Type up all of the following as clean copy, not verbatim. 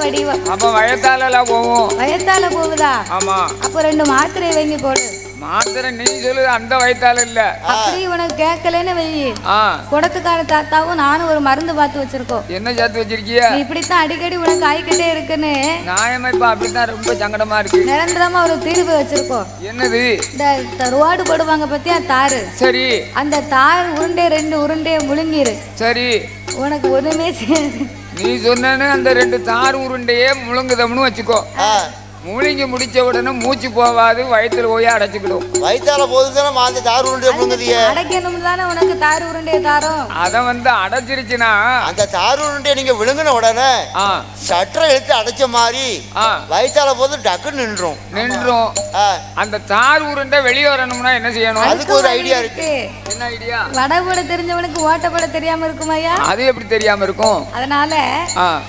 வடிவம். அப்ப வயத்தால போவோம். வயத்தால போகுதா? ஆமா. அப்ப 2 மாத்திரை வாங்கி போடு. மாத்திரை நீ சொல்லு, அந்த வயத்தால இல்ல. அப்படி உனக்கு கேட்கலன்னு வை. குடத்துக்கார தாத்தாவும் நானும் ஒரு மருந்து பார்த்து வச்சிருக்கோம். என்ன சேர்த்து வச்சிருக்கிய? நீ இப்படித்தான் அடிக்கடி உனக்கு ஆயிக்கிட்டே இருக்குன்னு நியாயமா இப்ப அப்படித்தான் ரொம்ப சங்கடமா இருக்கு. நிரந்தரமா ஒரு தீர்வு வச்சிருக்கோம். என்னது? இந்த ரோடு போடுவாங்க பத்தியா தாரு. சரி. அந்த தார் உருண்டை 2 உருண்டையை முழுங்கிரு. சரி. உனக்கு ஒண்ணுமே நீ சொன்ன அந்த 2 தார் உருண்டையே முழுங்குதம்னு வச்சுக்கோ. முழுங்கி முடிச்ச உடனே மூச்சு போவாது, வயிற்றுல போய் அடைச்சுக்கிடும். வயிற்றால போகுதுன்னா அந்த தார் உருண்டையை முழுங்குதியே. அடைக்கணும் தானே உனக்கு தார் உருண்டையை தாரோம். அதை அடைச்சிருச்சுன்னா அந்த தார் உருண்டையை நீங்க விழுங்கின உடனே சற்ற இழுத்து அடைச்ச மாதிரி வயிற்றால போது டக்குன்னு நின்றும். அந்த தார் உருண்டை வெளியே வரணும்னா என்ன செய்யணும்? அதுக்கு ஒரு ஐடியா இருக்கு. என்ன ஐடியா? வடை போட தெரிஞ்சவனுக்கு ஓட்ட போட தெரியாம இருக்குமாயா? அது எப்படி தெரியாம இருக்கும்? அதனால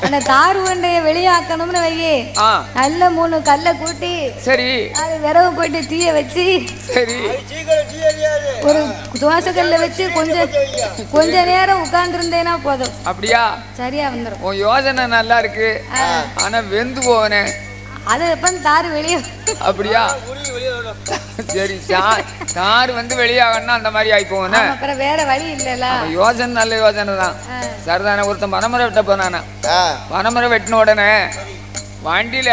அந்த தார் உருண்டையை வெளியாக்கணும்னு வையே, நல்ல 3 கல்ல கூட்டி, சரி, அது விரவு போயிட்டு தீய வச்சு, சரி, ஒரு தோசை கல்ல வச்சு கொஞ்ச நேரம் உட்கார்ந்து இருந்தேனா போதும். அப்படியா? சரியா வந்துடும். உன் யோசனை நல்லா இருக்கு. ஆனா வெந்து போவனே, அது எப்ப தாரு வெளியே. அப்படியா? சரி, தார் வெளியாகணும்னா அந்த மாதிரி ஆகி போவனே. அப்புறம் வேற வழி இல்லல. யோசனை நல்ல யோசனை தான். சரிதானே. ஒருத்தன் பனைமரம் வெட்ட போனானா, பனைமரம் வெட்டின உடனே வண்டியில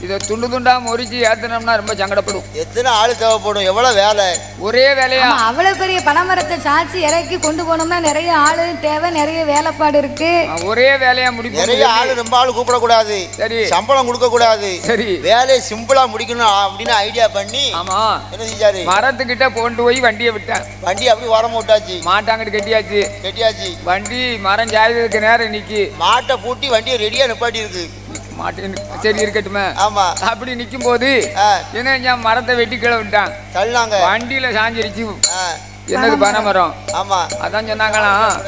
இதை துண்டு துண்டா முறிச்சு ஏத்தனம்னா ரொம்ப சங்கடப்படும். எத்தனை ஆளு தேவைப்படும்? எவ்வளவு வேலை? ஒரே வேலையா? அவ்வளவு பெரிய பனைமரத்தை சாச்சி இறக்கி கொண்டு போனோம்னா நிறைய ஆளு தேவை, நிறைய வேலைப்பாடு இருக்கு. ஒரே வேலையா முடிக்கும். நிறைய ஆளு ரொம்ப ஆளு கூப்பிடக்கூடாது. சரி. சம்பளம் கொடுக்க கூடாது. சரி. வேலையை சிம்பிளா முடிக்கணும் அப்படின்னு ஐடியா பண்ணி, ஆமா, என்ன செஞ்சாரு? மரத்துக்கிட்ட கொண்டு போய் வண்டியை விட்டேன். வண்டி அப்படி உரமா விட்டாச்சு. மாட்டாங்கிட்டு கட்டியாச்சு. வண்டி மரம் சாயதுக்கு நேரம் நிக்கி, மாட்டை பூட்டி வண்டியை ரெடியா நிப்பாட்டி இருக்கு. சரி இருக்கட்டுமே. ஆமா. அப்படி நிக்கும் போது என்ன மரத்தை வெட்டி கீழே விட்டான். தள்ளாங்க. வண்டியில சாஞ்சிருச்சு. என்னது? பனைமரம். ஆமா. அதான் சொன்னாங்களாம்,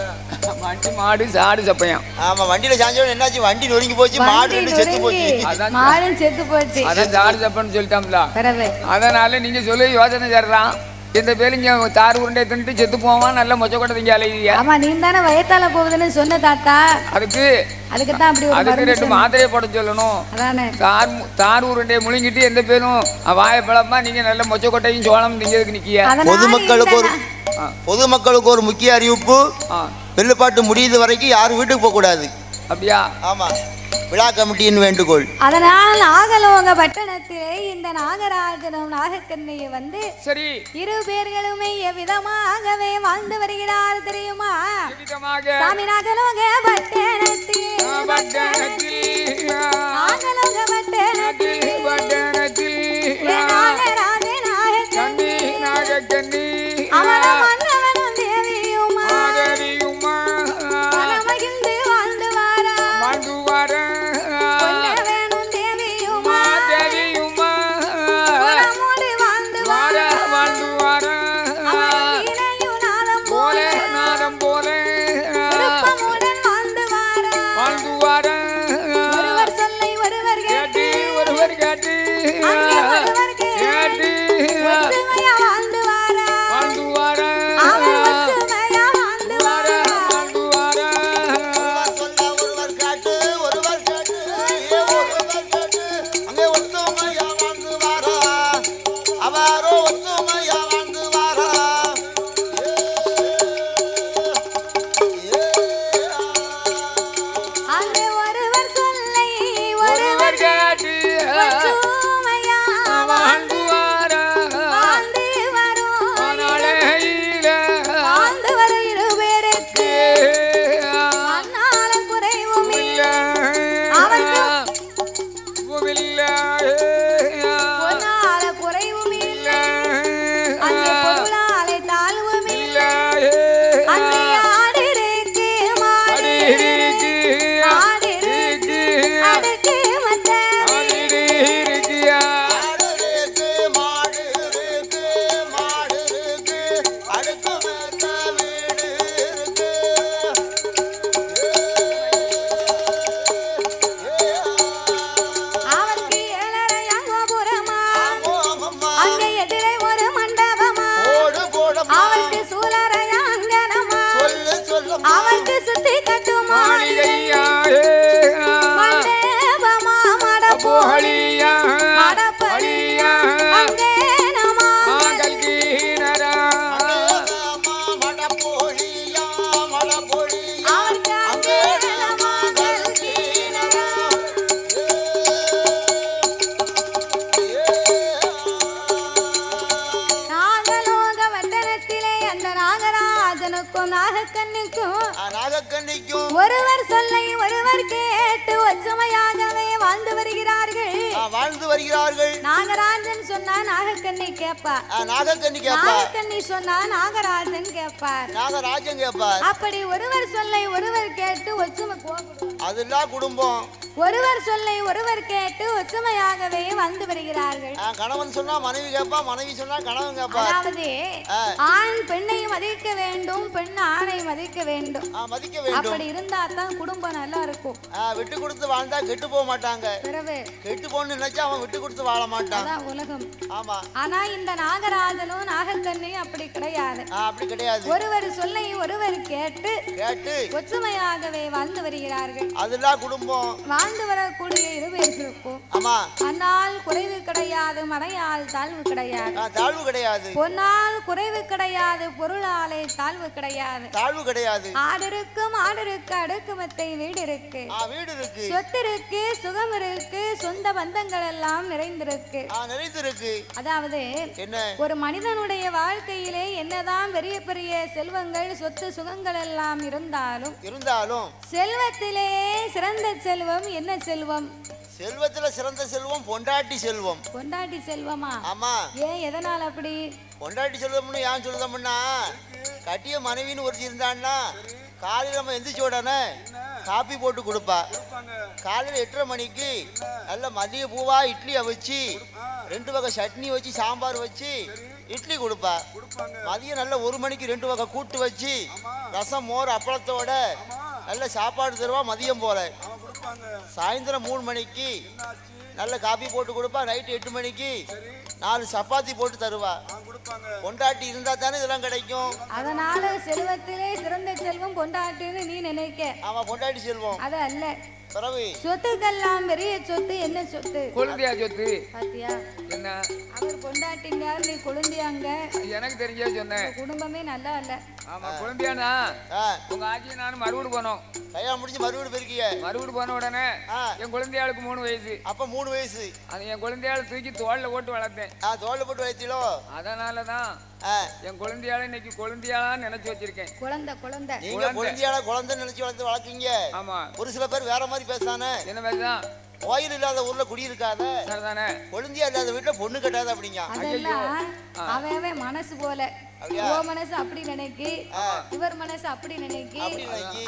வண்டி மாடு சாடு சப்பையாம். ஆமா. வண்டியில சாஞ்சோட என்னாச்சு? வண்டி நொறுங்கி போச்சு, மாடு செத்து போச்சு. அதான் சாடு சப்பன்னு சொல்லிட்டாம்ல. அதனால நீங்க சொல்லி யோசனை செய்யறான். இந்த பேருங்க தார் உருண்டை தின்ட்டு செத்து போவான், நல்ல மொச்ச கொட்டை திங்க அலையா. ஆமா, நீ தானே வயத்தால போகுதுன்னு சொன்ன தாத்தா. அதுக்கு தான் அப்படி அதுக்கு 2 மாத்திரையை போட சொல்லணும். அதானே. தார் உருண்டையை முழுங்கிட்டு எந்த பேரும் வாயப்பழமா நீங்க நல்ல மொச்ச கொட்டையும் சோளம் திங்கிறதுக்கு நிக்கிய. பொதுமக்களுக்கு ஒரு முக்கிய அறிவிப்பு. வெள்ளுப்பாட்டு முடியுது வரைக்கும் யாரும் வீட்டுக்கு போக கூடாது. அப்படியா? ஆமா. விழா கமிட்டியின் வேண்டுகோள். அதனால் நாகலோக பட்டணத்திலே இந்த நாகராஜனும் நாகக்கண்ணையை சரி, 2 பேர்களுமே எவ்விதமாகவே வாழ்ந்து வருகிறார் தெரியுமா? சாமி நாகலோக பட்டணத்தில் நாகலோக பட்டணத்தில் நாகக்கண்ணி அவன மன்னவனும் தேவியுமா ஒருவர் கேட்டு ஒற்றுமையாகவே வாழ்ந்து வருகிறார்கள் நாகராஜன் சொன்னா நாகக்கண்ணி கேட்பார் நாகக்கண்ணி சொன்னா நாகராஜன் கேட்பார் அப்படி ஒருவர் சொல்லை ஒருவர் கேட்டு ஒற்றுமை அதுதான் குடும்பம் ஒருவர் சொல்லை ஒருவர் கேட்டு ஒற்றுமையாகவே வாழ்ந்து வருகிறார்கள் கணவன் சொன்னா மனைவி கேட்பா மனைவி சொன்னா கணவன் கேட்பா அதாவது ஆண் பெண்ணை மதிக்க வேண்டும் பெண் ஆணை மதிக்க வேண்டும் அப்படி இருந்தா தான் குடும்பம் நல்லா இருக்கும் விட்டு கொடுத்து வாழ்ந்தா கெட்டு போக மாட்டாங்க கெட்டு போன்னு நினைச்சா அவன் விட்டு கொடுத்து வாழ மாட்டான் உலகம் ஆமா ஆனா இந்த நாகராஜனும் நாகக்கண்ணியும் அப்படி கிடையாது ஒருவர் சொல்லை ஒருவர் கேட்டு ஒற்றுமையாகவே வாழ்ந்து வருகிறார்கள் அதுதான் குடும்பம் வாழ்ந்து வரக்கூடிய இருவருக்கும் அன்னால் குறைவு கிடையாது மனையால் தாழ்வு கிடையாது பொன்னால் குறைவு கிடையாது பொருளாலே தாழ்வு கிடையாது ஆடருக்கு அடுக்குமத்தை வீடு இருக்கு சொத்து இருக்கு சுகம் இருக்கு சொந்த பந்தங்கள் எல்லாம் நிறைந்திருக்கு அதாவது ஒரு மனிதனுடைய வாழ்க்கையிலே என்னதான் பெரிய பெரிய செல்வங்கள் சொத்து சுகங்கள் எல்லாம் இருந்தாலும் செல்வத்திலே சிறந்த செல்வம் என்ன செல்வம் செல்வத்துல சிறந்த செல்வம் பொண்டாட்டி செல்வமா ஆமா ஏன் எதனால அப்படி பொண்டாட்டி செல்வம்னு ஏன் சொல்லுதோம்னா கட்டிய மனைவின்னு ஒருத்தி இருந்தான்னா காலையில் நம்ம எந்திரிச்ச உடனே காப்பி போட்டு கொடுப்பா காலையில் 8:30 மணிக்கு நல்ல மதிய பூவா இட்லியை வச்சு 2 வகை சட்னி வச்சு சாம்பார் வச்சு இட்லி கொடுப்பா மதியம் நல்ல 1 மணிக்கு 2 வகை கூட்டு வச்சு ரசம் மோர் அப்பளத்தோட நல்ல சாப்பாடு தருவா மதியம் போல சாயந்தரம் 3 மணிக்கு நல்ல காபி போட்டு கொடுப்பா நைட்டு 8 மணிக்கு 4 சப்பாத்தி போட்டு தருவா பொண்டாட்டி இருந்தா தானே இதெல்லாம் கிடைக்கும் அதனால செல்வத்திலே சிறந்த செல்வம் பொண்டாட்டின்னு நீ நினைக்க ஆமா பொண்டாட்டி செல்வம் அது அல்ல சொத்துக்கெல்லாம் பெரிய சொத்து என்ன சொத்து குழந்தையா சொத்து பாத்தியா என்ன அவர் பொண்டாட்டிங்க நீ குழந்தையாங்க எனக்கு தெரிஞ்சே சொன்னேன் குடும்பமே நல்லா இல்ல ஆமா குழந்தையானா உங்க ஆட்சி நானும் மறுவீடு போனோம் கல்யாணம் முடிஞ்சு மறுவீடு போயிருக்கீங்க மறுவீடு போன உடனே என் குழந்தையாளுக்கு 3 வயசு அப்ப 3 வயசு அது என் குழந்தையாளை தூக்கி தோல்ல போட்டு வளர்த்தேன் தோல்ல போட்டு வளர்த்தீங்களோ அதனாலதான் என் குழந்தையாளை இன்னைக்கு குழந்தையாளான்னு நினைச்சு வச்சிருக்கேன் குழந்தை நீங்க குழந்தை நினைச்சு வளர்த்து வளர்க்கீங்க ஆமா ஒரு சில பேர் வேற மாதிரி பேசானே என்ன பேசுதான் கோயில் இல்லாத ஊர்ல குடி இருக்காத கொழுந்தியா இல்லாத வீட்டுல பொண்ணு கட்டாத அப்படிங்க அவன் மனசு போல மனசு அப்படி நினைக்கி இவர் மனசு அப்படி நினைக்கி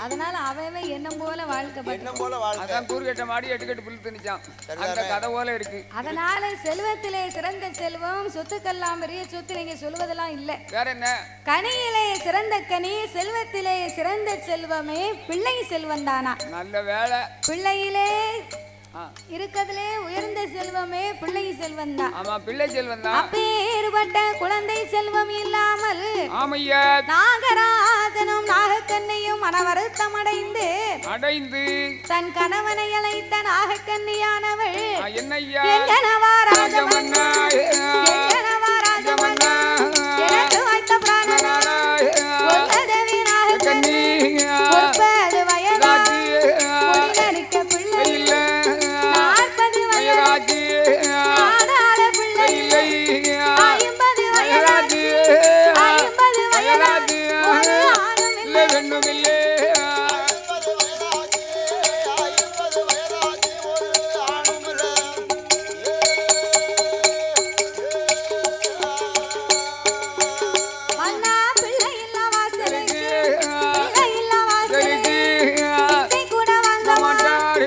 அதனால அவன் எண்ணம் போல வாழ்க்கை கூறுகட்ட மாடி 8 கட்டு புல் திணிச்சான் அந்த கதை போல இருக்கு அதனால செல்வத்திலே சிறந்த செல்வம் சொத்துக்கெல்லாம் பெரிய சொத்து நீங்க சொல்வதெல்லாம் இல்ல வேற என்ன கனியிலே சிறந்த கனி செல்வத்திலே சிறந்த செல்வமே பிள்ளை செல்வம் தானா நல்ல வேலை பிள்ளையிலே இருக்கதிலே உயர்ந்த செல்வமே பிள்ளை செல்வம் தான் ஆமா பிள்ளை செல்வம் தான் அப்பேற்பட்ட குழந்தை செல்வம் இல்லாமல் ஆமையா நாகராஜனும் நாகக்கண்ணியும் மன வருத்தம் அடைந்து தன் கணவனை அழைத்த நாகக்கண்ணியானவள் என்னையா எங்கனவா ராஜமன்னா எனக்கு வைத்த பிராணனா ஒன்னதவி நாகக்கண்ணி 30 வயதாகி முடிநடிக்க பிள்ளை இல்லை மாட்டார்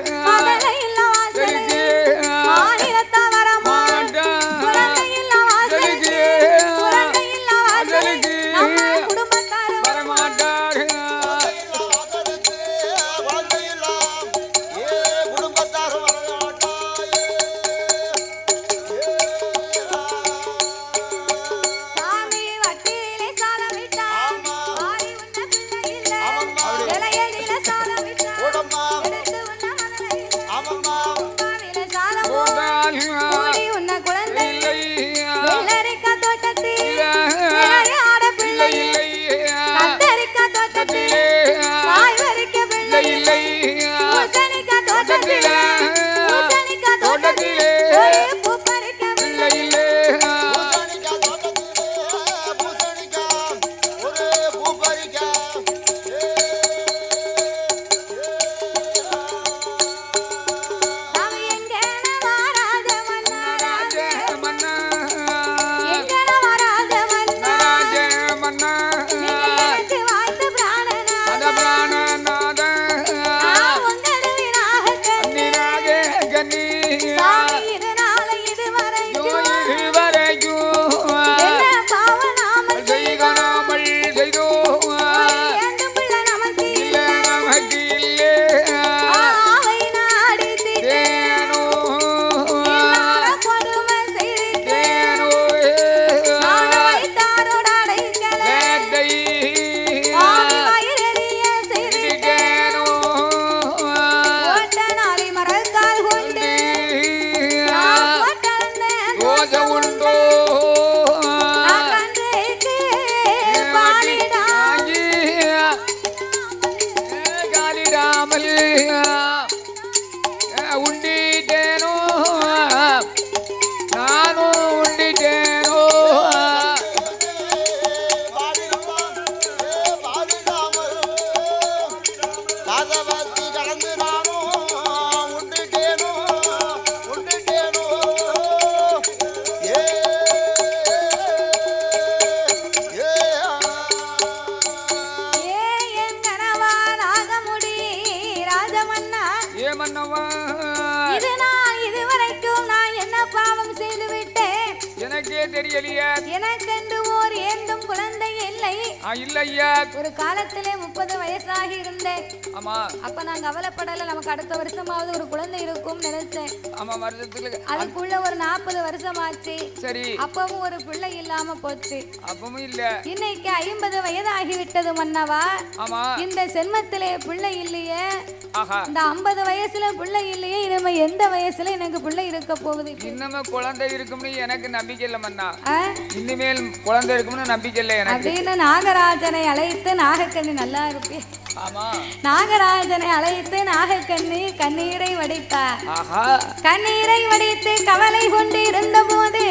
ஏ மன்னவா இதுவரைக்கும் நான் என்ன பாவம் செய்து விட்டேன் எனக்கே தெரியலையே. எனக்கென்று ஓர் ஏந்தும் குழந்தை இல்லை. இல்லையா. ஒரு காலத்திலே 30 வயசாகி இருந்தேன். ஆமா. அப்ப நான் கவலைப்படல, நமக்கு அடுத்த வருஷமாவது ஒரு குழந்தை இருக்கும் நினைச்சேன். ஆமா, வருஷத்துக்கு அதுக்குள்ள ஒரு 40 வருஷம் ஆச்சு. சரி. அப்பவும் ஒரு பிள்ளை இல்லாம போச்சு. அப்பவும் இல்ல. இன்னைக்கு 50 வயது ஆகிவிட்டது மன்னவா. ஆமா. இந்த சென்மத்திலே பிள்ளை இல்லையே. இந்த 50 வயசுல பிள்ளை இல்லையே, இனிமே எந்த வயசுல எனக்கு பிள்ளை இருக்க போகுது? இன்னமே குழந்தை இருக்கும்னு எனக்கு நம்பிக்கை இல்ல மன்னா. இனிமேல் குழந்தை இருக்கும்னு நம்பிக்கை இல்ல எனக்கு. அப்படின்னு நாகராஜனை அழைத்து, நாகக்கண்ணி நல்லா இருப்பே. ஆமா. நாகராஜனை அழைத்து நாகக்கண்ணி கண்ணீரை வடித்தார். கண்ணீரை வடித்து கவலை கொண்டு இருந்த போது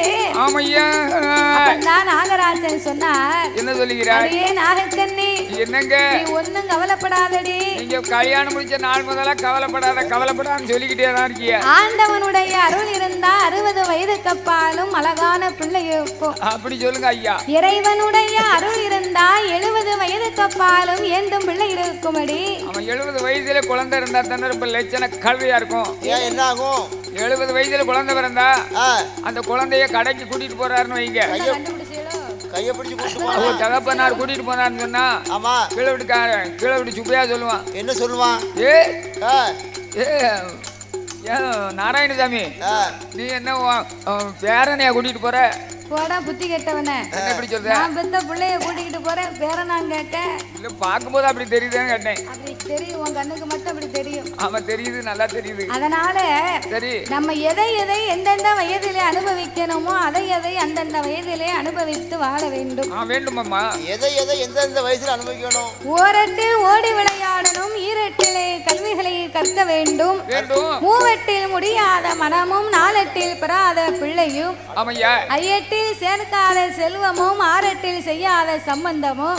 நாகராஜன் சொன்னார், என்ன சொல்லுகிறார்? அடியே நாகக்கண்ணி, என்னங்க நீ ஒண்ணும் கவலைப்படாதடி. நீங்க கல்யாணம் முடிச்ச நாள் முதல்ல கவலைப்படான்னு சொல்லிக்கிட்டே தான் இருக்கீங்க. ஆண்டவனுடைய அருள் இருந்தா 60 வயதுக்கு அப்பாலும் அழகான பிள்ளை இருக்கும். அப்படி சொல்லுங்க ஐயா. இறைவனுடைய அருள் இருந்தா 70 வயதுக்கு அப்பாலும் ஏந்தும் பிள்ளை இருக்குமடி. அவன் 70 வயசுல குழந்தை இருந்தா தானே ரொம்ப லட்சண கல்வியா இருக்கும். ஏன் என்ன ஆகும்? 70 வயசுல குழந்தை பிறந்தா அந்த குழந்தைய கடைக்கு கூட்டிட்டு போறாருன்னு வைங்க. கைய பிடிச்சு கூட்டிட்டு தகப்பனார் கூட்டிட்டு போனாருன்னு சொன்னா, ஆமா, கீழே விட்டு சுப்பையா சொல்லுவான். என்ன சொல்லுவான்? நாராயணசாமி, நீ என்ன பேரனையா கூட்டிட்டு போற? போடா புத்தி கெட்டவனே. என்ன இப்படி சொல்ற? நான் பெத்த பிள்ளைய கூட்டிக்கிட்டு போறேன், பேரனாங்க கேட்க. இல்ல, பாக்கும்போது அப்படி தெரியுதுன்னு கேட்டேன். அப்படி தெரியும், உன் கண்ணுக்கு மட்டும் அப்படி தெரியும். ஆமா தெரியுது, நல்லா தெரியுது. அதனால சரி, நம்ம எதை எந்தெந்த வயதிலே அனுபவிக்கணுமோ அதை அந்தந்த வயதிலே அனுபவித்து வாழ வேண்டும். வேண்டுமாம்மா. எதை எந்தெந்த வயசுல அனுபவிக்கணும்? ஓரட்டில் ஓடி விளையாடணும், ஈரட்டிலே கல்விகளை கற்க வேண்டும். மூவெட்டில் முடியாத மனமும், நாலெட்டில் பெறாத பிள்ளையும், ஐயெட்டில் சேர்க்காத செல்வமும், ஆறெட்டில் செய்யாத சம்பந்தமும்,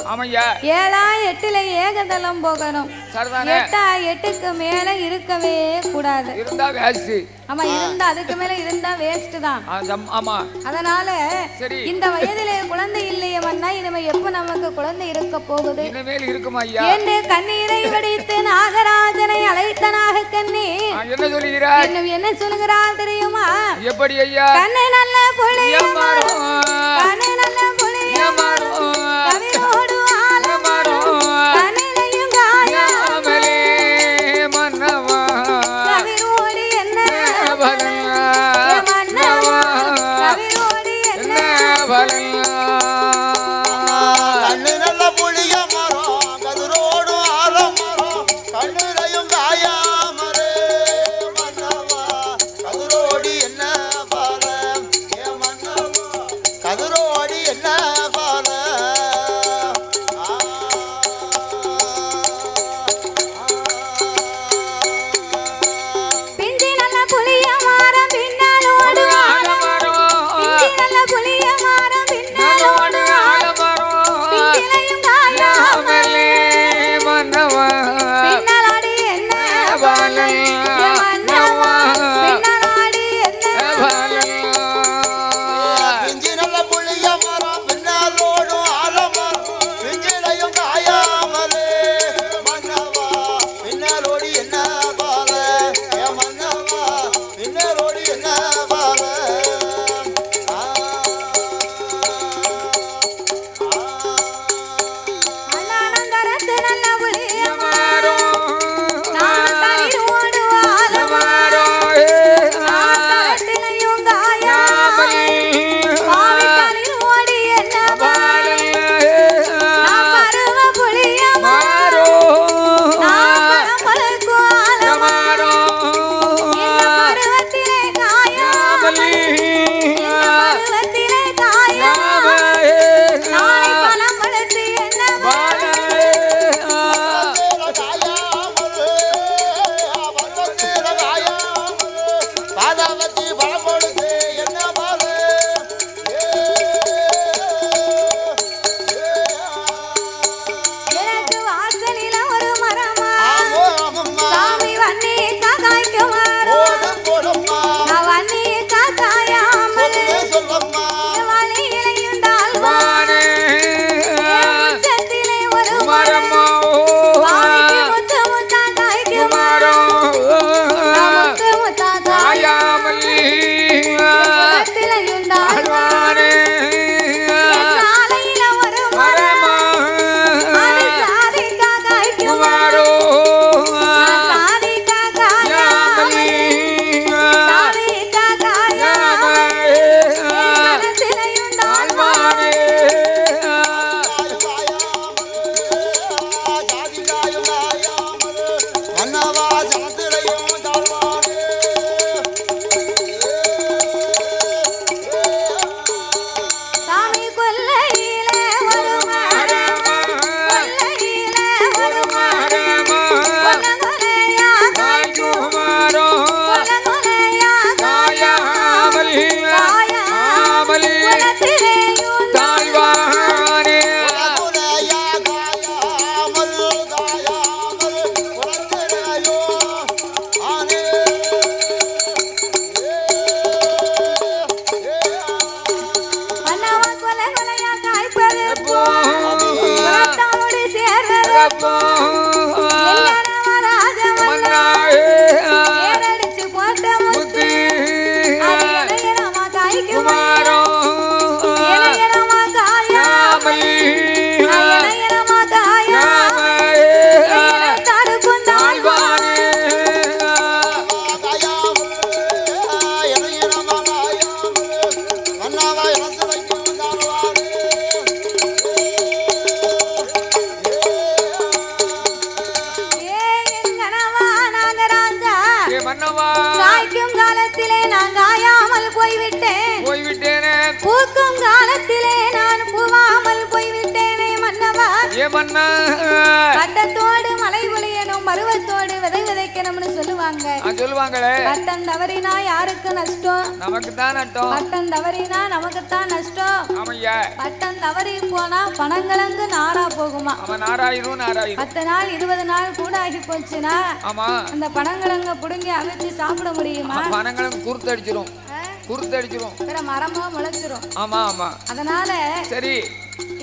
7 8 ஏகதலம் போகணும். 8 8க்கு மேல இருக்கவே கூடாது. ஆமா, இருந்தா அதுக்கு மேல இருந்தா வேஸ்ட் தான். ஆமா. அதனால இந்த வயதிலே குழந்தை இல்லையே மன்னா, இனிமே எப்ப நமக்கு குழந்தை இருக்க போகுது? இனிமேல் இருக்குமா ஐயா என்று கண்ணீரை வடித்து நாகராஜனை அழைத்த நாகக்கண்ணி என்ன சொல்லுகிறார்? என்ன சொல்லுகிறார் தெரியுமா? எப்படி ஐயா? கண்ணை நல்ல புளியமாரோ, கண்ணை நல்ல புளியமாரோ, கவிரோடு ஆலமாரோ, கண்ணிலையும் காயாமலே மன்னவா, கவிரோடு என்ன மன்னவா, கவிரோடு என்ன கண்ணு நல்ல புளிய மரம், கதிரோடு ஆலமரம், கண்ணிலையும் காயாமரே மன்னவா, கதிரோடி என்ன பாலம் ஏ மன்னவா, கதிரோடி காய்க்கும் காலத்திலே நான் காயாமல் போய்விட்டேனே பூக்கும் காலத்திலே நான் பூவாமல் போய்விட்டேனே மன்னவா கட்டத்தோடு மலை பொழியணும் பருவத்தோடு விதை விதைக்கணும்னு சொல்லுவாங்களே பட்டம் தவறினா யாருக்கு நஷ்டம்? நமக்கு தான் நஷ்டம். பட்டம் தவறினா நமக்கு தான் நஷ்டம். பட்டம் தவறி போனா பணங்கிழங்கு நாரா போகுமா? 10 நாள் 20 நாள் கூட ஆகி போச்சுன்னா அந்த பணங்கிழங்க புடுங்கி அவிச்சு சாப்பிட முடியுமா? பணங்கிழங்கு குருத்தடிச்சிரும் மரமா முளைச்சிரும். அதனால சரி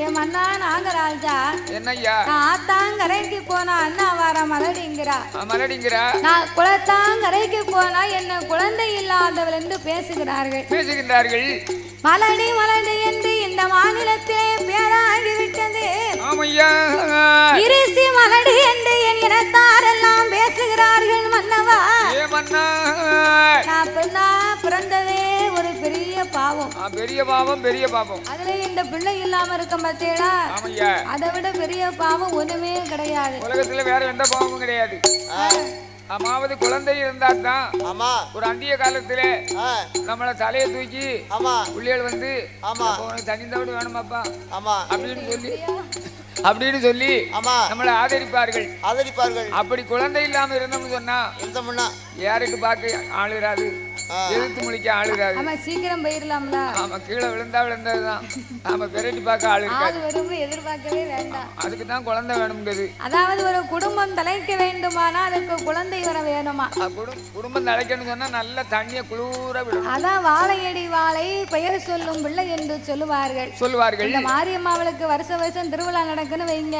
என் மன்னா நாகராஜா என்னய்யா ஆத்தாங்கரைக்கு போனா அண்ணா வார மலடிங்கிறா நான் குளத்தாங்கரைக்கு போனா என்ன குழந்தை இல்லாதவள் என்று பேசுகிறார்கள் மலடி என்று இந்த மாநிலத்திலே பேராகிவிட்டது. இருசி மலடி என்று என் இனத்தாரெல்லாம் பேசுகிறார்கள் மன்னவா. நான் பெண்ணா பிறந்ததே ஒரு பெரிய பாவம் அதுல இந்த பிள்ளை இல்லாம இருக்க பார்த்தீங்களா? அதை விட பெரிய பாவம் ஒண்ணுமே கிடையாது உலகத்துல. வேற எந்த பாவமும் கிடையாது. அம்மாவது குழந்தை இருந்தா தான் ஒரு அந்திய காலத்துல நம்மள தலையை தூக்கி பிள்ளைகள் வந்து தனி தவிடு வேணுமாப்பா அப்படின்னு சொல்லி நம்மளை ஆதரிப்பார்கள். அப்படி குழந்தை இல்லாம இருந்தோம்னு சொன்னா யாருக்கு பார்க்க ஆளுறாது, எதிர்த்து முழிக்க ஆளுறாது. சீக்கிரம் போயிடலாம்ல. கீழே விழுந்ததுதான். விரட்டி பார்க்க ஆளு எதிர்பார்க்கவே வேண்டாம். அதுக்கு தான் குழந்தை வேணும்ங்கிறது. அதாவது ஒரு குடும்பம் தலைக்க வேண்டுமானா அதுக்கு குழந்தை வர வேணுமா? குடும்பம் தலைக்கணும்னு சொன்னா நல்ல தண்ணிய குளூர விடும். அதான் வாழையடி வாழை பெயர் சொல்லும் பிள்ளை என்று சொல்லுவார்கள். இந்த மாரியம்மாவளுக்கு வருஷம் திருவிழா நடக்குன்னு வைங்க.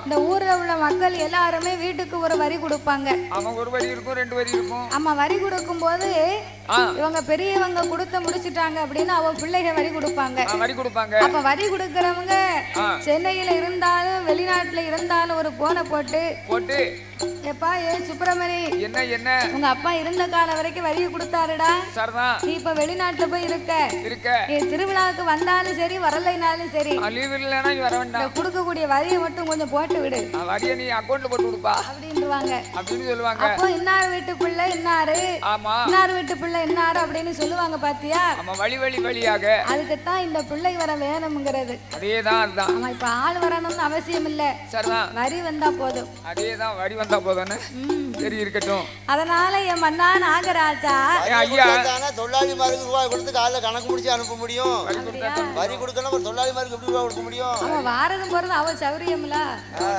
இந்த ஊர்ல உள்ள மக்கள் எல்லாருமே வீட்டுக்கு ஒரு வரி கொடுப்பாங்க. ஒரு வரி இருக்கும், 2 வரி இருக்கும். வரி கொடுக்கும் போது இவங்க பெரியவங்க கொடுத்து முடிச்சிட்டாங்க அப்படின்னு அவ பிள்ளைக வரி கொடுப்பாங்க. அப்ப வரி கொடுக்கறவங்க சென்னையில இருந்தாலும் வெளிநாட்டுல இருந்தாலும் ஒரு போனை போட்டு எப்பா சுப்பிரமணி என்ன உங்க அப்பா இருந்த காலம் வரைக்கும் வரியை கொடுத்தாருடா. நீ இப்ப வெளிநாட்டுல போய் இருக்க திருவிழாவுக்கு வந்தாலும் சரி வரலைனாலும் சரி கொடுக்கக்கூடிய வரியை மட்டும் கொஞ்சம் போட்டு விடு. வரியை நீ அக்கௌண்ட்ல போட்டு விடுப்பா அப்படின்றாங்க. அப்போ இன்னார் வீட்டு பிள்ளை இன்னாரு வீட்டு பிள்ளை இன்னாரு அப்படின்னு சொல்லுவாங்க. பாத்தியா வழியாக அதுக்குத்தான் இந்த பிள்ளை வர வேணும்ங்கிறது. அதேதான். இப்ப ஆள் வரணும்னு அவசியம் இல்ல, வரி வந்தா போதும். அதேதான், வரி வந்தா போதானே. சரி இருக்கட்டும். அதனால என் மன்னா நாகராஜா தொழிலாளிமாருக்கு ரூபாய் கொடுத்து காலைல கணக்கு முடிச்சு அனுப்ப முடியும். வரி கொடுக்கணும் ஒரு தொழிலாளிமாருக்கு எப்படி ரூபாய் கொடுக்க முடியும்? அவன் வாரதும் போறது அவ சௌரியம்ல.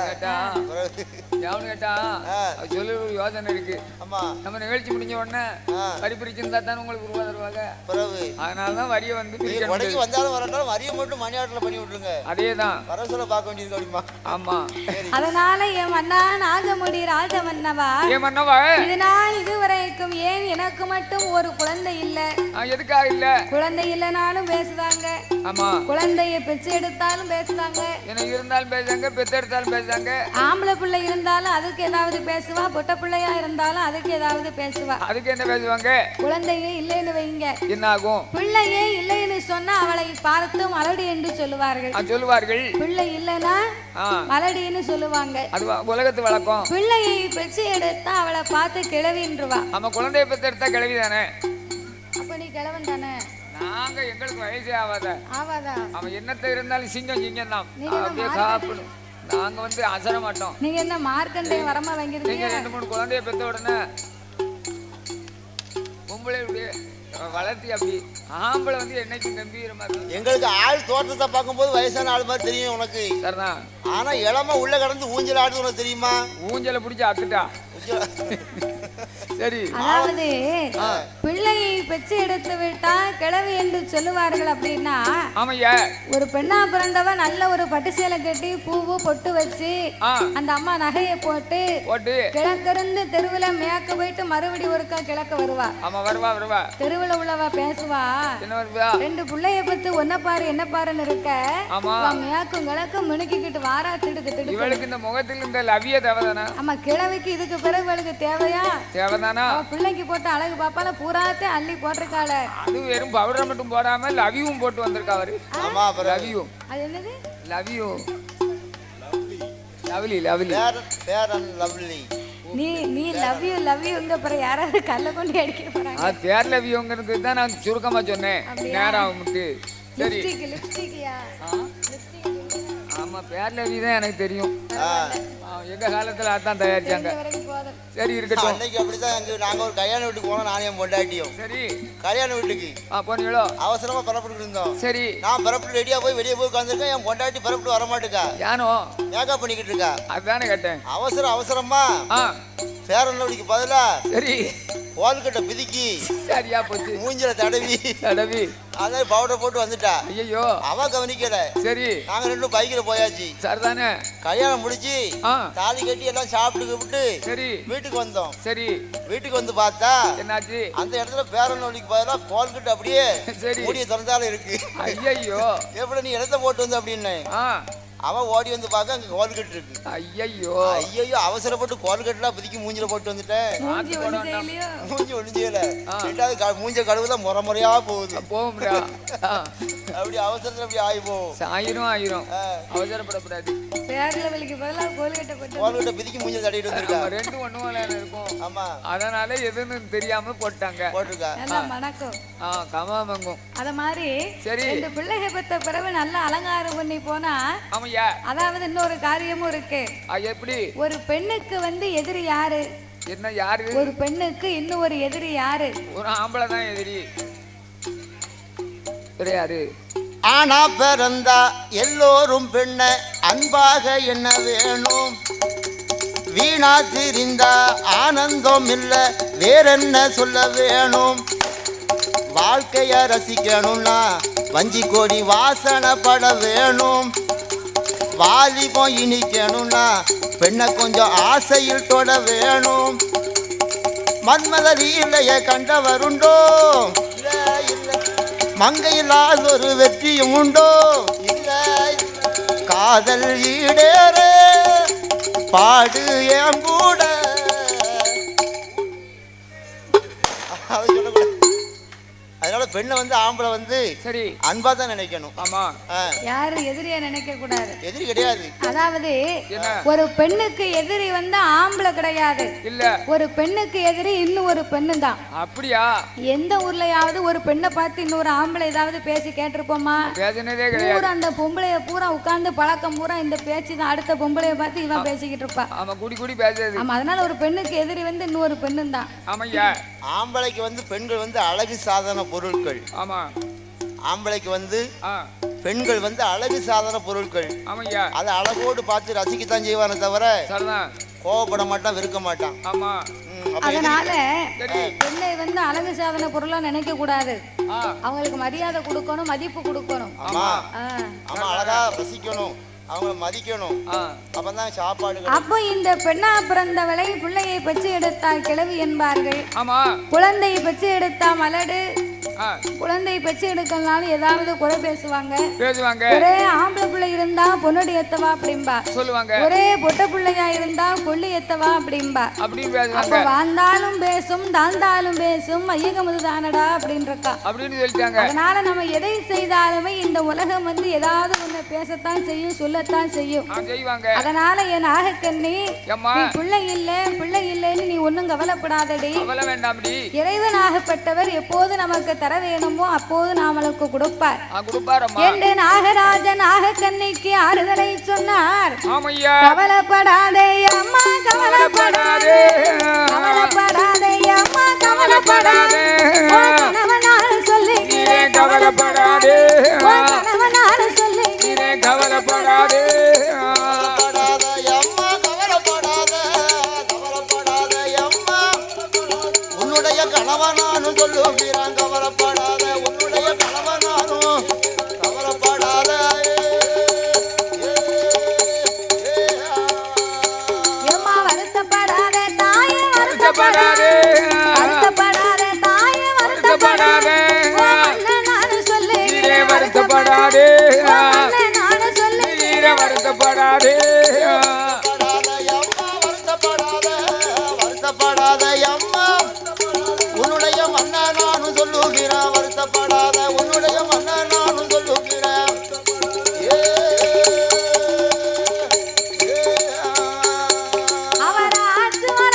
கேட்டா சொல்லு யோசனை இருக்கு. நம்ம நிகழ்ச்சி முடிஞ்ச உடனே வரி பிரிச்சிருந்தா தான் உங்களுக்கு ரூபாய் தருவாங்க. அதனாலதான் வரியை வந்து வந்தாலும் வரட்டாலும் வரியை மட்டும் மணி ஆர்டர்ல பண்ணி விட்டுருங்க. அதேதான் வர சொல்ல பார்க்க வேண்டியது அப்படிமா. ஆமா. அதனால என் மன்னா நாகமுடி ராஜமன்னவா இதனால் இதுவரைக்கும் ஏன் எனக்கு மட்டும் ஒரு குழந்தை இல்ல? எதுக்காக இல்ல? குழந்தை இல்லனாலும் பேசுதாங்க. குழந்தைய பெற்று எடுத்தாலும் பேசுதாங்க. எனக்கு இருந்தாலும் பேசுறாங்க, பெற்று எடுத்தாலும் பேசுறாங்க. ஆம்பளை பிள்ளை இருந்தாலும் அதுக்கு ஏதாவது பேசுவா, பொட்ட பிள்ளையா இருந்தாலும் அதுக்கு ஏதாவது பேசுவா. அதுக்கு என்ன பேசுவாங்க? குழந்தையே இல்லைன்னு வைங்க, என்ன ஆகும்? பிள்ளையே இல்லைன்னு சொன்னா அவளை பார்த்து மலடி என்று சொல்லுவார்கள். பிள்ளை இல்லைன்னா மலடின்னு சொல்லுவாங்க. அது உலகத்து வழக்கம். பிள்ளையை பெற்று எடுத்தா அவளை பார்த்து கிழவின்றுவா. நம்ம குழந்தையை பெற்று எடுத்தா கிழவி தானே. அப்ப நீ கிழவன் தானே. நாங்க எங்களுக்கு வயசே ஆவாதா. அவன் என்னத்தை இருந்தாலும் சிங்கம் தான். அப்படியே சாப்பிடும். நாங்க வந்து அசர மாட்டோம். நீங்க என்ன மார்க்கண்டே வரமா வாங்கிருக்கீங்க? 2-3 குழந்தைய பெற்ற உடனே பொம்பளை வளர்த்தி அப்படி ஆம்பளை வந்து என்னைக்கு கம்பீரமா இருக்கு. எங்களுக்கு ஆள் தோட்டத்தை பார்க்கும்போது வயசான ஆள் மாதிரி தெரியும் உனக்கு. சரிதான். ஆனா இளம உள்ள கடந்து ஊஞ்சல் ஆடுது உனக்கு தெரியுமா? ஊஞ்சலை பிடிச்சி அத்துட்டா. சரி. அதாவது பிள்ளையை பெற்று எடுத்து விட்டா கிழவி என்று சொல்லுவார்கள். அப்படின்னா ஒரு பெண்ணா பிறந்தவ நல்ல ஒரு பட்டு சேலை கட்டி பூவு பொட்டு வச்சு அந்த அம்மா நகையை போட்டு கிழக்கிருந்து தெருவுல மேக்க போயிட்டு மறுபடி ஒருக்கா கிழக்க வருவா. தெருவுல உள்ளவ பேசுவா, 2 பிள்ளைய பத்து ஒன்ன பாரு என்ன பாருன்னு இருக்க. மேக்கும் கிழக்கும் மினுக்கிட்டு வாரா திடுக்கு திடுக்கு. இந்த முகத்தில் இந்த லவிய தேவைதானா? ஆமா, கிழவிக்கு இதுக்கு பிறகு தேவையா? தேவைதானா? பிள்ளைக்கு போட்டு அழகு பாப்பால பூராத்தை அள்ளி போட்டிருக்காள. அது வெறும் பவுடர் மட்டும் போடாம லவியும் போட்டு வந்திருக்கா அவரு. ஆமா, லவியும். அது என்னது? லவியும். லவ்லி. Fair and lovely. நீ லவ் யூங்க அப்புறம் யாராவது கல்ல கொண்டு அடிக்க போறாங்க. அது பேர் லவ் யூங்கிறது தான் நான் சுருக்கமா சொன்னேன். நேரம் முட்டு. சரி லிப்ஸ்டிக்யா ஆமா பேர் லவ் யூ தான் எனக்கு தெரியும். எங்க காலத்துல அதான் தயாரிச்சாங்க. சரி இருக்கட்டும். அன்னைக்கு அப்படிதான் நாங்க ஒரு கல்யாண வீட்டுக்கு போனோம், நானே பொண்டாட்டியும். சரி கல்யாண வீட்டுக்கு போனீங்களோ? அவசரமா பரப்பிட்டு இருந்தோம். சரி நான் பரப்பிட்டு ரெடியா போய் வெளியே போய் உட்காந்துருக்கேன். என் பொண்டாட்டி பரப்பிட்டு வர மாட்டேக்கா. யானோ மேக்கப் பண்ணிக்கிட்டு இருக்கா. அதுதானே கேட்டேன். அவசரமா பேரனோடிக்கு பதிலா சரி கோல்கட்டை பிதிக்கி சரியா போச்சு. மூஞ்சில தடவி அதான் பவுடர் போட்டு வந்துட்டா. ஐயோ அவ கவனிக்கல. சரி நாங்க ரெண்டும் பைக்கில போயாச்சு. சரிதானே கல்யாணம் முடிச்சு தாலி கட்டி எல்லாம் சாப்பிட்டு சரி வீட்டுக்கு வந்தோம். சரி வீட்டுக்கு வந்து பார்த்தா என்னாச்சு, அந்த இடத்துல பேரனோடிக்கு பதிலா கோல்கட்டை அப்படியே சரி மூடிய திறந்தாலும் இருக்கு. ஐயோ எப்படி நீ இடத்த போட்டு வந்து அப்படின்னு அவன் ஓடி வந்து பார்க்க அங்க கோல்கட் இருக்கு. ஐயோ அவசரப்பட்டு கோல்கட்லாம் புதுக்கி மூஞ்சில போட்டு வந்துட்டேன். மூஞ்சி ஒண்ணு செய்யல. ரெண்டாவது மூஞ்ச கழுவுதான் முறையா போகுது. போக அப்படி அவசரத்துல அப்படி ஆகி போகும். ஆயிரும் அவசரப்படக்கூடாது. கோல்கட்டை பிதிக்கி மூஞ்சில தட்டிட்டு வந்திருக்கா. ரெண்டு ஒண்ணு இருக்கும். ஆமா அதனால எதுன்னு தெரியாம போட்டுருக்கா. கமாமங்கும் அத மாதிரி சரி இந்த பிள்ளைக பெத்த பிறகு நல்லா அலங்காரம் பண்ணி போனா அதாவது இன்னொரு காரியமும் இருக்கு. எப்படி ஒரு பெண்ணுக்கு எதிரி யாரு? என்ன யாரு? ஒரு பெண்ணுக்கு இன்னும் ஒரு எதிரி யாரு? ஒரு ஆம்பளை தான் எதிரி. யாரு? ஆனா பிறந்தா எல்லோரும் பெண்ண அன்பாக என்ன வேணும், வீணா திரிந்தா ஆனந்தம் இல்ல வேறென்ன சொல்ல வேணும், வாழ்க்கைய ரசிக்கணும்னா வஞ்சி கோடி வாசனை பட வேணும், வாலிபம் இனிக்கணும்னா பெண்ணை கொஞ்சம் ஆசையில் தொட வேணும், மன்மதலீலைய கண்டவருண்டோ மங்கையில்லாத ஒரு வெற்றியும் உண்டோ, இல்லை காதல் ஈடேற பாடு ஏன் கூட. அதனால பெண்ணை ஆம்பளை சரி அன்பா தான் நினைக்கணும். ஆமா யாரும் எதிரியா நினைக்க கூடாது. எதிரி கிடையாது. அதாவது ஒரு பெண்ணுக்கு எதிரி ஆம்பளை கிடையாது. இல்ல ஒரு பெண்ணுக்கு எதிரி இன்னும் ஒரு பெண்ணு தான். அப்படியா? எந்த ஊர்லயாவது ஒரு பெண்ணை பார்த்து இன்னொரு ஆம்பளை ஏதாவது பேசி கேட்டிருப்போமா? பேசினதே கிடையாது. அந்த பொம்பளைய பூரா உட்கார்ந்து பழக்கம் பூரா இந்த பேச்சு தான். அடுத்த பொம்பளைய பார்த்து இவன் பேசிக்கிட்டு இருப்பா. ஆமா குடி குடி பேசுறது. ஆமா அதனால ஒரு பெண்ணுக்கு எதிரி இன்னொரு பெண்ணு தான். ஆமையா ஆம்பளைக்கு பெண்கள் அழகு சாதன பொருட்கள். ஆமா ஆம்பளைக்கு பெண்கள் அழகு சாதன பொருட்கள். ஆமையா அதை அழகோடு பார்த்து ரசிக்கத்தான் செய்வானே தவிர கோவப்பட மாட்டான், வெறுக்க மாட்டான். ஆமா அதனால பெண்ணை அழகு சாதன பொருளா நினைக்க கூடாது. அவங்களுக்கு மரியாதை கொடுக்கணும், மதிப்பு கொடுக்கணும். ஆமா ஆமா அழகா ரசிக்கணும், அவங்க மதிக்கணும். அப்பதான் சாப்பாடு. அப்போ இந்த பெண்ணா பிறந்தவளை பிள்ளையை பற்றி எடுத்தால் கிழவி என்பார்கள். ஆமா குழந்தையை பற்றி எடுத்தா மலடு, குழந்தை பச்சு எடுக்கலனாலும் ஏதாவது குறை பேசுவாங்க. ஒரே ஆம்பளை பிள்ளை இருந்தா பொண்ணுடி எத்தவா அப்படின்பா சொல்லுவாங்க. ஒரே பொட்ட பிள்ளையா இருந்தா கொள்ளி எத்தவா அப்படின்பா. அப்ப வாழ்ந்தாலும் பேசும் தாழ்ந்தாலும் பேசும் ஐயகமது தானடா அப்படின்றக்கா அப்படின்னு சொல்லிட்டாங்க. அதனால நம்ம எதை செய்தாலுமே இந்த உலகம் ஏதாவது ஒண்ணு பேசத்தான் செய்யும், சொல்லத்தான் செய்யும். அதனால என் ஆகக்கண்ணி நீ பிள்ளை இல்லைன்னு நீ ஒன்னும் கவலைப்படாதடி. இறைவனாகப்பட்டவர் எப்போது நமக்கு தர வேணுமோ அப்போது நாமளுக்கு கொடுப்பார் என்று நாகராஜன் நாகக்கண்ணிக்கு ஆறுதலை சொன்னார். கவலைப்படாதே அம்மா கவலைப்படாதே, கவலைப்படாதே அம்மா கவலைப்படாதே, கணவனால சொல்லுகிறேன் கவலைப்படாதே, கணவனால சொல்லுகிறேன் கவலைப்படாதே, உன்னுடைய கணவனானு சொல்லுகிறான் கவலைப்படாத, உன்னுடைய கணவனானும் கவலைப்படாத. ஏம்மா வருத்தப்படாதே தாயே வருத்தப்படாதே, வருத்தப்படாதே தாயே வருத்தப்படாதே, நானு சொல்லுகிறேன் வருத்தப்படாதே, நானு சொல்லுகிறேன் வருத்தப்படாதே, வருத்தப்படாத அம்மா உன்னுடைய மன்னா நானும் சொல்லுகிறேன் வருத்தப்படாத, உன்னுடைய மன்னா நானும் சொல்லுகிறேன். அவர் ஆச்சு வர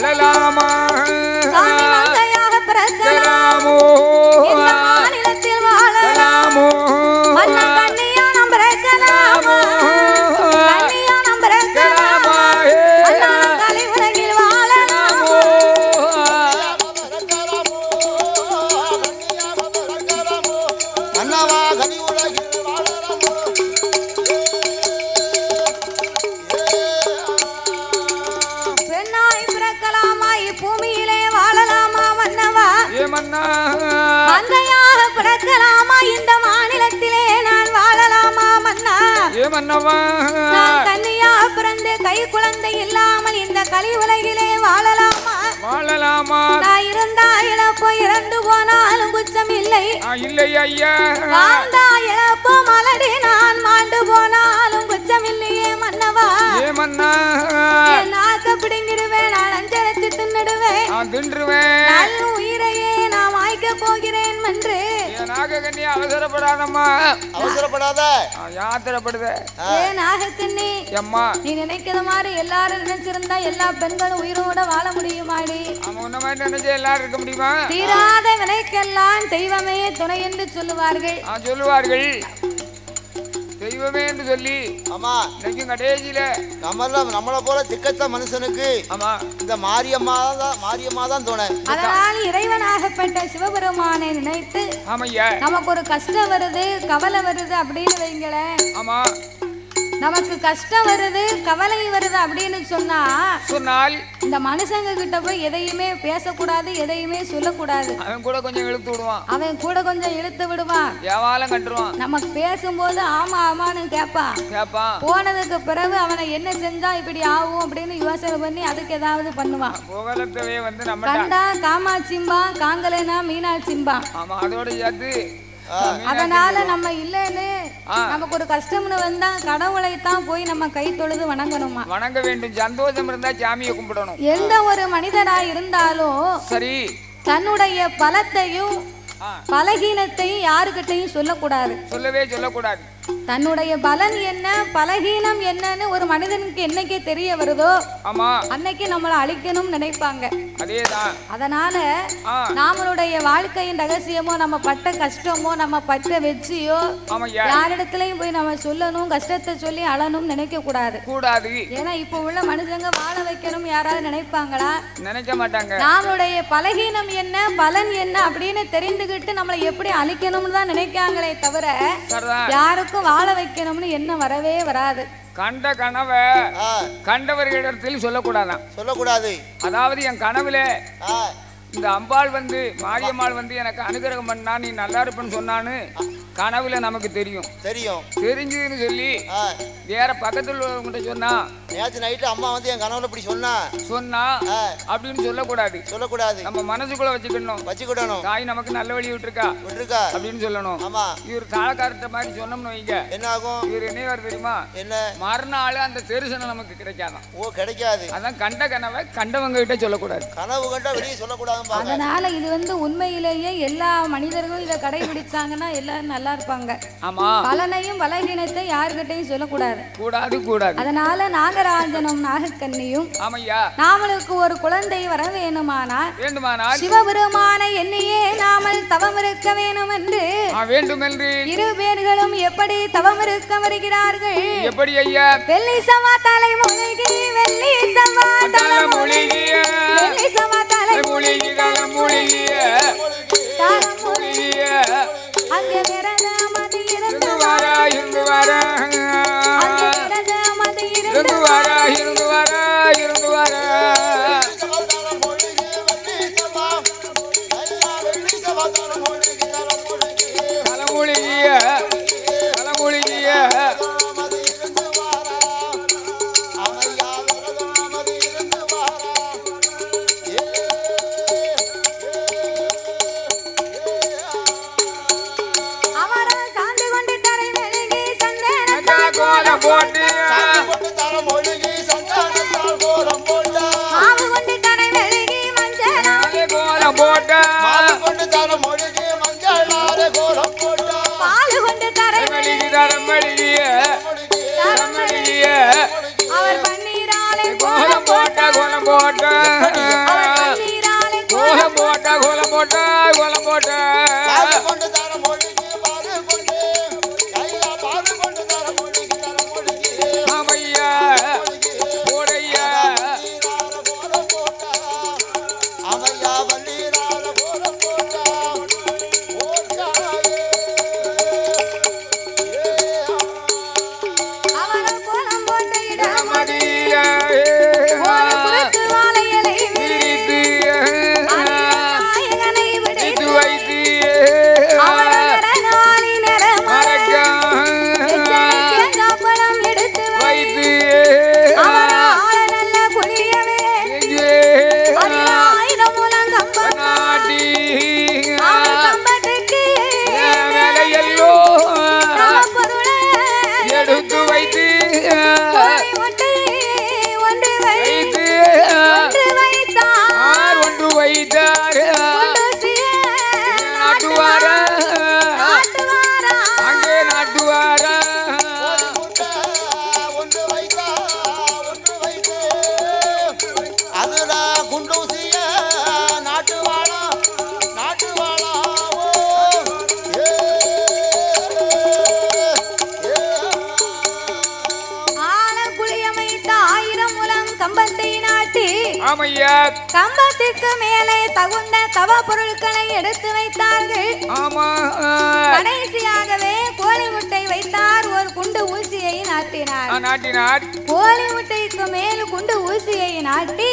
வாழலாமா சாமி மங்கையாக பிறக்கலாமோ இந்த மாநிலத்தில் வாழலாமோ மன்ன கண்ணியானம் பிறக்கலாமோ கண்ணியானம் பிறக்கலாமோ அண்ணா கலை உலகில் வாழலாமோ அண்ணாவா கனி உலகில் வாழலாமோ பெண்ணாய் பிறக்கலாமா இப்பூமியிலே வாழலாமா மன்னவா ஏமன்னா மங்கையாக பிறக்கலாமா இந்த மாநிலத்திலே நான் வாழலாமா மன்னா ஏமன்னவா நான் கன்னியாக பிறந்து கை குழந்தை இல்லாமல் இந்த கலி உலகிலே வாழலாமா வாழலாமா நான் இருந்தா இழப்போ இறந்து போனாலும் குச்சம் இல்லை இல்லை ஐயா வாழ்ந்தா இழப்போ மலடி நான் மாண்டு போனாலும் குச்சம் இல்லையே மன்னவா ஏமன்னா என் நாக்க பிடுங்கிடுவேன் நான் அஞ்சலச்சு தின்னுடுவேன் நான் தின்றுவேன் நல்ல உயிரையே நான் வாய்க்க போகிறேன் என்று நாகக்கண்ணி அவசரப்படாதம்மா அவசரப்படாத யாத்திரப்படுத ஏன் நாகக்கண்ணி அம்மா நீ நினைக்கிற மாதிரி எல்லாரும் நினைச்சிருந்தா எல்லா பெண்களும் உயிரோட வாழ முடியுமாடி அவன் உன்ன மாதிரி நினைச்சா எல்லாரும் இருக்க முடியுமா தீராத வினைக்கெல்லாம் தெய்வமே துணை என்று சொல்லுவார்கள் சொல்லுவார்கள் தெய்வமே என்று சொல்லி ஆமா இன்னைக்கும் கடைசியில நம்மளை போல திக்கத்த மனுஷனுக்கு ஆமா இந்த மாரியம்மா தான் துணை அதனால் இறைவனாகப்பட்ட சிவபெருமானை நினைத்து ஆமையா நமக்கு ஒரு கஷ்டம் வருது கவலை வருது அப்படின்னு வைங்களேன் ஆமா நமக்கு கஷ்டம் வருது கவலை வருது அப்படின்னு சொன்னால் இந்த மனுஷங்க கிட்ட போய் எதையுமே பேசக்கூடாது எதையுமே சொல்லக்கூடாது அவன் கூட கொஞ்சம் இழுத்து விடுவான் வியாபாரம் கட்டுருவான் நமக்கு பேசும்போது ஆமா ஆமான்னு கேட்பான் போனதுக்கு பிறகு அவனை என்ன செஞ்சா இப்படி ஆகும் அப்படின்னு யோசனை பண்ணி அதுக்கு ஏதாவது பண்ணுவான் கண்டா காமாட்சிம்பா காங்கலேனா மீனாட்சிம்பா அதோட சேர்த்து அதனால நம்ம இல்லன்னு நமக்கு ஒரு கஷ்டம்னு வந்தா கடவுளை தான் போய் நம்ம கை தொழுது வணங்கணுமா வணங்க வேண்டும் சந்தோஷம் இருந்தா சாமியை கும்பிடணும் எந்த ஒரு மனிதரா இருந்தாலும் சரி தன்னுடைய பலத்தையும் பலகீனத்தையும் யாருக்கிட்டையும் சொல்லக்கூடாது தன்னுடைய பலன் என்ன பலகீனம் என்னன்னு ஒரு மனிதனுக்கு என்னைக்கே தெரிய வருதோ அன்னைக்கு நம்மளை அழிக்கணும்னு நினைப்பாங்க அதேதான் அதனால நம்மளுடைய வாழ்க்கையின் ரகசியமோ நம்ம பட்ட கஷ்டமோ நம்ம பட்ட வெற்றியோ யாரிடத்துலயும் போய் நம்ம சொல்லணும் கஷ்டத்தை சொல்லி அழணும் நினைக்க கூடாது ஏன்னா இப்ப உள்ள மனுஷங்க வாழ வைக்கணும் யாராவது நினைப்பாங்களா நினைக்க மாட்டாங்க நம்மளுடைய பலகீனம் என்ன பலன் என்ன அப்படின்னு தெரிந்துகிட்டு நம்மளை எப்படி அழிக்கணும்னு தான் நினைக்காங்களே தவிர யாருக்கும் வாழ வைக்கணும்னு என்ன வரவே வராது கண்ட கனவை கண்டவர்களிடத்தில் சொல்லக்கூடாது அதாவது என் கனவுல இந்த அம்பாள் வந்து மாரியம்மாள் வந்து எனக்கு அனுகிரகம் பண்ணா நீ நல்லா இருப்பேன்னு சொன்னான்னு கனவுல நமக்கு தெரிஞ்சதுன்னு சொல்லி வேற பக்கத்துல உள்ளவங்கிட்ட சொன்னா நேற்று நைட்டு அம்மா வந்து என் கனவுல இப்படி சொன்னா அப்படின்னு சொல்லக்கூடாது நம்ம மனசுக்குள்ள வச்சுக்கணும் தாய் நமக்கு நல்ல வழி விட்டுருக்கா அப்படின்னு சொல்லணும் இவர் தாளக்காரத்த மாதிரி சொன்னோம்னு வைங்க என்ன ஆகும் இவர் என்ன தெரியுமா என்ன மறுநாள் அந்த தரிசனம் நமக்கு கிடைக்காதான் கிடைக்காது அதான் கண்ட கனவை கண்டவங்க கிட்ட சொல்லக்கூடாது கனவு கண்டா வெளியே சொல்லக்கூடாது அதனால இது வந்து உண்மையிலேயே எல்லா மனிதர்களும் இதை கடைபிடிச்சாங்கன்னா எல்லாரும் நல்லா இருப்பாங்க பலனையும் பலகீனத்தை யாருக்கிட்டையும் சொல்லக்கூடாது அதனால நாகராஜனும் நாகக்கண்ணியும் நாமளுக்கு ஒரு குழந்தை வர வேண்டுமானால் சிவபெருமானை எண்ணியே நாமல் தவம் இருக்க வேண்டும் என்று இரு பேர்களும் எப்படி தவம் இருக்க வருகிறார்கள் எப்படி ஐயா வெள்ளி சவா தலை மூழ்கி வெள்ளி சவா தலை மூழ்கி வெள்ளி சவா தலை மூழ்கி அங்கே விரத மதி இருந்து வாரா இருந்து வாரா அவர் பன்னீராலே கோலம் போட்ட கோலம் போட்ட கோலம் போட்ட கோலம் போட்ட ஆமையா போடையா அவையா வள்ளீரால கோலம் போட்டா கம்பத்துக்கு மேலே தகுந்த தவ பொருட்களை எடுத்து வைத்தார்கள். கடைசியாகவே கோழி முட்டை வைத்தார். ஒரு குண்டு ஊசியை நாட்டினார். கோழி முட்டைக்கு மேல் குண்டு ஊசியை நாட்டி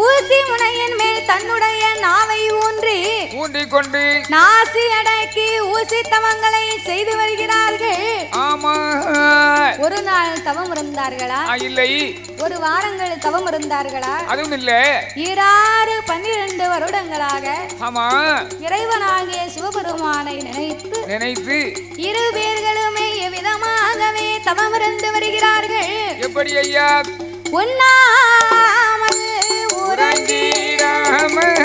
ஊசி முனையின் மேல் தன்னுடைய நாவை ஊன்றிக் கொண்டு நாசி அடக்கி ஊசி தவங்களை செய்து வருகிறார்கள். ஒரு நாள் தவம் இருந்தார்களா? இல்லை. ஒரு வாரங்கள் தவம் இருந்தார்களா? அதுவும் இல்ல. 12 வருடங்களாக இறைவனாகிய சிவபெருமானை நினைத்து இரு பேர்களுமே எவ்விதமாகவே தவம் இருந்து வருகிறார்கள். எப்படி ஐயா? உண்ணாமல் உறங்கிடாமல்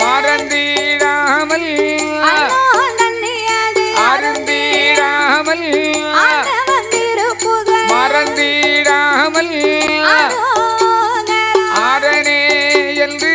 மறந்திடாமல் அருந்திடாமல் மறந்திடாமல் அரணே என்று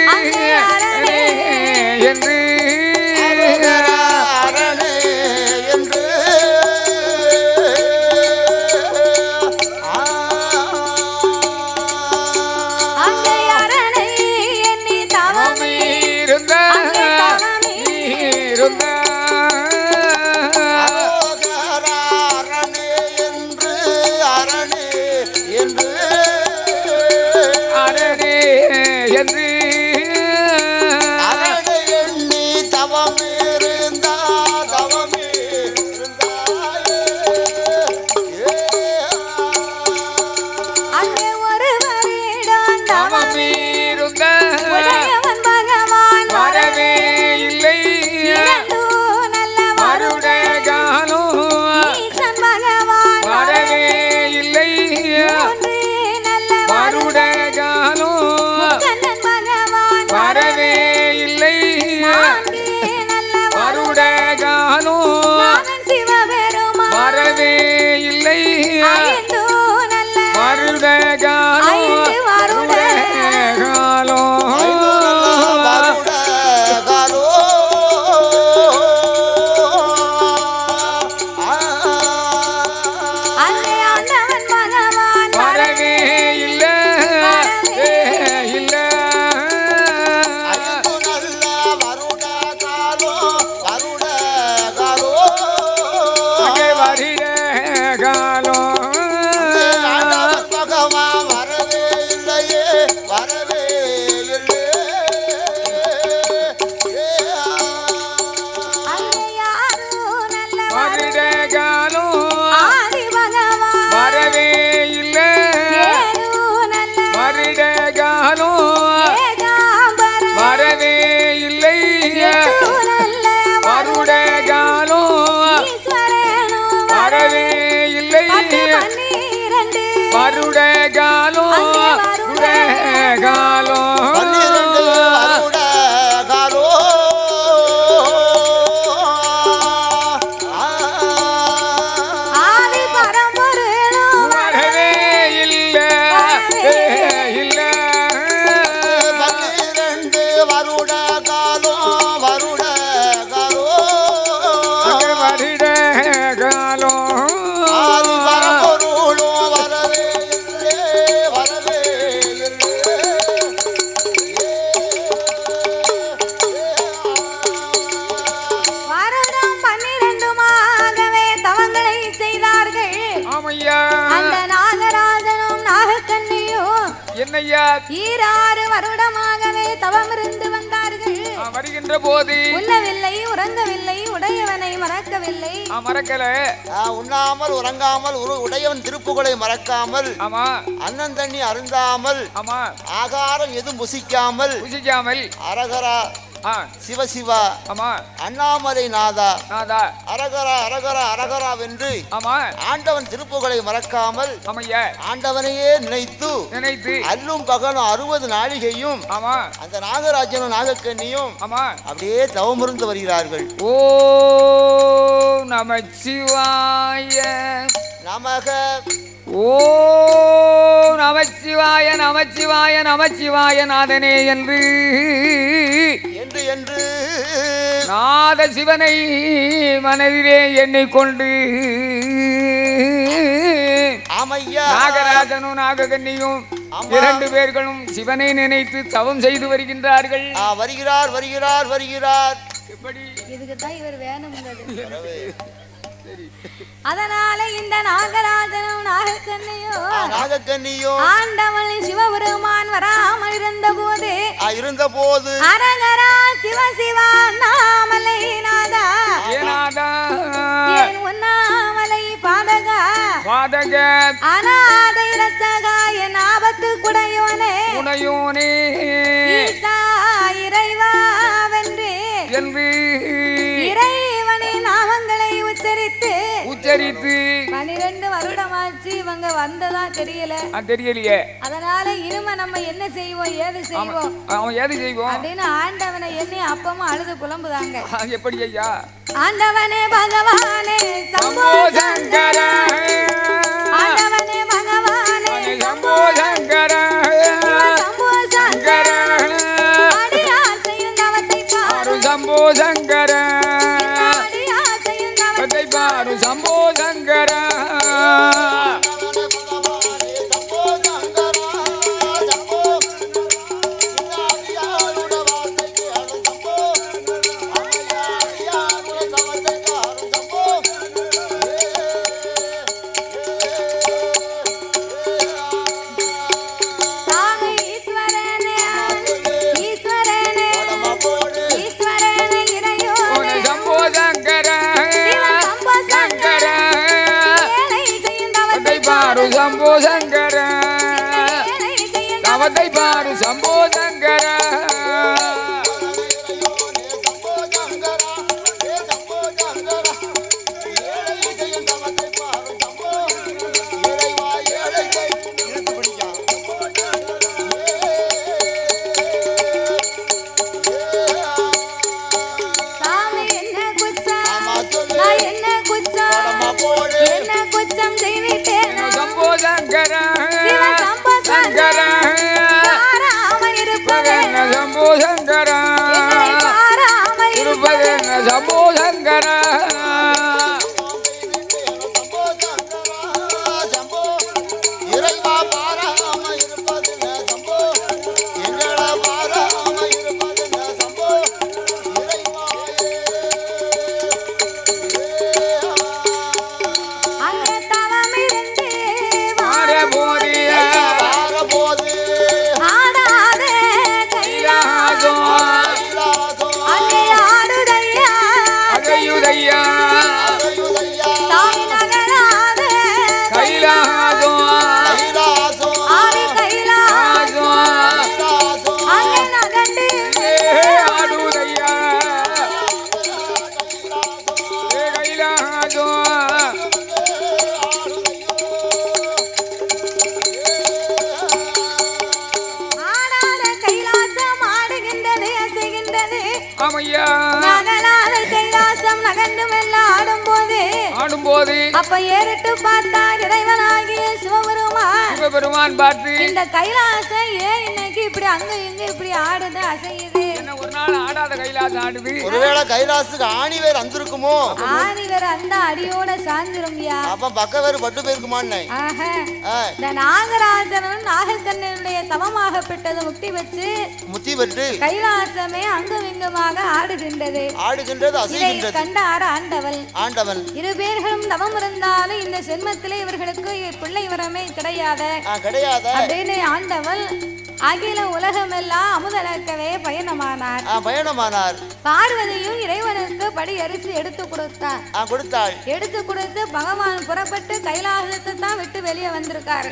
பரம்பொருள் என்னையா? ஈராறு வருடமாகவே தவமிருந்து வந்தார்கள். வருகின்ற போது உண்ணவில்லை, உறங்கவில்லை, உடையவனை மறக்கவில்லை. மறக்கல. உண்ணாமல் உறங்காமல் உடையவன் திருப்புகளை மறக்காமல். ஆமா. அண்ணன் தண்ணி அருந்தாமல். ஆமா. ஆகாரம் எதுவும் புசிக்காமல். அரகரா சிவசிவா. ஆமா. அண்ணாமலை நாதா நாதா அரகரா அரகரா அரகரா வென்று. ஆமா. ஆண்டவன் திருப்புகளை மறக்காமல். ஆமையா. ஆண்டவனையே நினைத்து அல்லும் பகலும் 60 நாழிகையும். ஆமா. அந்த நாகராஜனும் நாகக்கண்ணியும். ஆமா. அப்படியே தவமிருந்து வருகிறார்கள். ஓ நமச்சிவாய நமக. ஓ நமச்சிவாய நமச்சிவாய நமச்சிவாய நாதனே என்று என்று என்று நாத சிவனை மனதிலே எண்ணிக்கொண்டு நாகராஜனும் நாககன்னியும் 2 பேர்களும் சிவனை நினைத்து தவம் செய்து வருகின்றார்கள். வருகிறார் வருகிறார் வருகிறார். எப்படி இதுக்குதான் இவர் வேணும்ங்கிறது. அதனால இந்த நாகராஜனும் நாகக்கண்ணியும் ஆண்டவன் சிவபெருமான் வராமல் இருந்த போது அரகரா சிவசிவா அண்ணாமலை நாதா என் உண்ணாமலை பாதகா அநாதை ரட்சகா என் ஆபத்து குடையோனே ஈசா இறைவா வென்று இறைவனின் நாமங்களை உச்சரித்து 12 வருடமாச்சு இவங்க வந்ததா தெரியலையே. அதனால இனிமே நம்ம என்ன செய்வோம் ஏது செய்வோம் அப்படின்னு ஆண்டவனை எண்ணி அப்பமும் அழுது புலம்புதாங்க. எப்படி ஐயா? ஆண்டவனே பகவானே சம்போ சங்கர, ஆண்டவனே பகவானே சம்போ சங்கர, சம்போ சங்கர அடியார் செய்யும் தவத்தை பாரு சம்போ சங்கர, சம்போ சங்கர. சம்போ சங்கர தவத்தை பாரு சம்போ சங்கர. சம்போ சங்கர அப்ப ஏறிட்டு பார்த்தார் இறைவனாகிய சிவபெருமான் பார்த்து இந்த கைலாசம் ஏன் இன்னைக்கு இப்படி அங்க இங்க இப்படி ஆடுது அசையுது ஒரு நாள் ஆடாத கைலாசம் ஆடுது. ஒருவேளை கைலாசத்துக்கு ஆணி வேற அந்திருக்குமோ? ஆணி வேற அந்த அடியோட சாஞ்சிரும்யா. அப்ப பக்க வேற பட்டு போயிருக்குமான்னு. இந்த நாகராஜனும் நாகக்கண்ணனுடைய தவமாக பெற்றது முக்தி பெற்று கைலாசமே அங்கும் இங்குமாக ஆடுகின்றது. அசைகின்றது. கண்டார் ஆண்டவன். இரு பேர்களும் தவம் இருந்தாலும் இந்த சென்மத்திலே இவர்களுக்கு பிள்ளை வரமே கிடையாது அப்படின்னு ஆண்டவன் அகில உலகமெல்லாம் அமுதளக்கவே பயணமானார். பார்வதியும் இறைவனுக்கு படி அரிசி எடுத்து கொடுத்தாள். எடுத்து கொடுத்து பகவான் புறப்பட்டு கைலாசத்தை தான் விட்டு வெளியே வந்திருக்காரு.